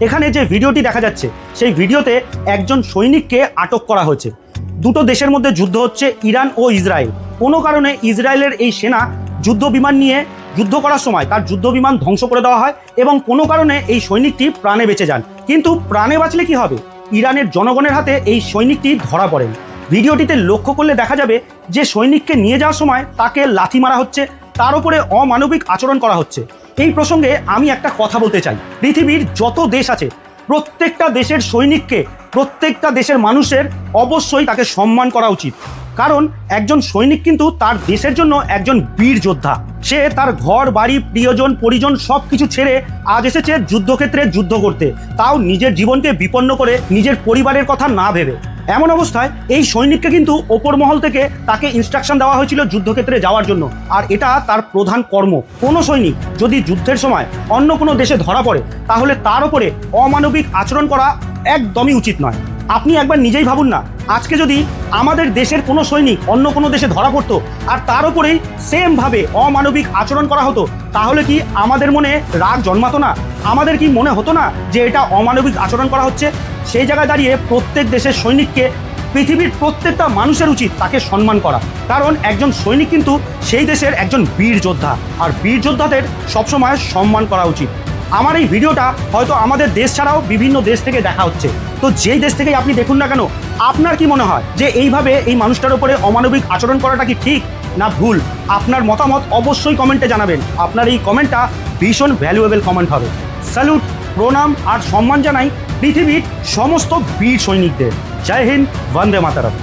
এখানে যে ভিডিওটি দেখা যাচ্ছে সেই ভিডিওতে একজন সৈনিককে আটক করা হয়েছে। দুটো দেশের মধ্যে যুদ্ধ হচ্ছে, ইরান ও ইসরায়েল। কোনো কারণে ইসরায়েলের এই সেনা যুদ্ধ বিমান নিয়ে যুদ্ধ করার সময় তার যুদ্ধ বিমান ধ্বংস করে দেওয়া হয় এবং কোনো কারণে এই সৈনিকটি প্রাণে বেঁচে যান। কিন্তু প্রাণে বাঁচলে কি হবে? ইরানের জনগণের হাতে এই সৈনিকটি ধরা পড়েন। ভিডিওটিতে লক্ষ্য করলে দেখা যাবে যে সৈনিককে নিয়ে যাওয়ার সময় তাকে লাথি মারা হচ্ছে, তার উপরে অমানবিক আচরণ করা হচ্ছে। এই প্রসঙ্গে আমি একটা কথা বলতে চাই, পৃথিবীর যত দেশ আছে প্রত্যেকটা দেশের সৈনিককে, প্রত্যেকটা দেশের মানুষের অবশ্যই তাকে সম্মান করা উচিত। কারণ একজন সৈনিক কিন্তু তার দেশের জন্য একজন বীর যোদ্ধা। সে তার ঘর বাড়ি প্রিয়জন পরিজন সব কিছু ছেড়ে আজ এসেছে যুদ্ধক্ষেত্রে যুদ্ধ করতে, তাও নিজের জীবনকে বিপন্ন করে, নিজের পরিবারের কথা না ভেবে। এমন অবস্থায় এই সৈনিককে কিন্তু ওপর মহল থেকে তাকে ইনস্ট্রাকশন দেওয়া হয়েছিল যুদ্ধক্ষেত্রে যাওয়ার জন্য, আর এটা তার প্রধান কর্ম। কোনো সৈনিক যদি যুদ্ধের সময় অন্য কোনো দেশে ধরা পড়ে তাহলে তার উপরে অমানবিক আচরণ করা একদমই উচিত নয়। আপনি একবার নিজেই ভাবুন না, আজকে যদি আমাদের দেশের কোনো সৈনিক অন্য কোনো দেশে ধরা পড়তো আর তার উপরেই সেমভাবে অমানবিক আচরণ করা হতো, তাহলে কি আমাদের মনে রাগ জন্মাতো না? আমাদের কি মনে হতো না যে এটা অমানবিক আচরণ করা হচ্ছে? সেই জায়গায় দাঁড়িয়ে প্রত্যেক দেশের সৈনিককে, পৃথিবীর প্রত্যেকটা মানুষের উচিত তাকে সম্মান করা। কারণ একজন সৈনিক কিন্তু সেই দেশের একজন বীর যোদ্ধা, আর বীর যোদ্ধাদের সবসময় সম্মান করা উচিত। আমার এই ভিডিওটা হয়তো আমাদের দেশ ছাড়াও বিভিন্ন দেশ থেকে দেখা হচ্ছে, তো যেই দেশ থেকেই আপনি দেখুন না কেন, আপনার কি মনে হয় যে এইভাবে এই মানুষটার উপরে অমানবিক আচরণ করাটা কি ঠিক না ভুল? আপনার মতামত অবশ্যই কমেন্টে জানাবেন। আপনার এই কমেন্টটা ভীষণ ভ্যালুয়েবল কমেন্ট হবে। স্যালুট, প্রণাম আর সম্মান জানাই পৃথিবীর সমস্ত বীর সৈনিকদের। জয় হিন্দ, বন্দে মাতরম।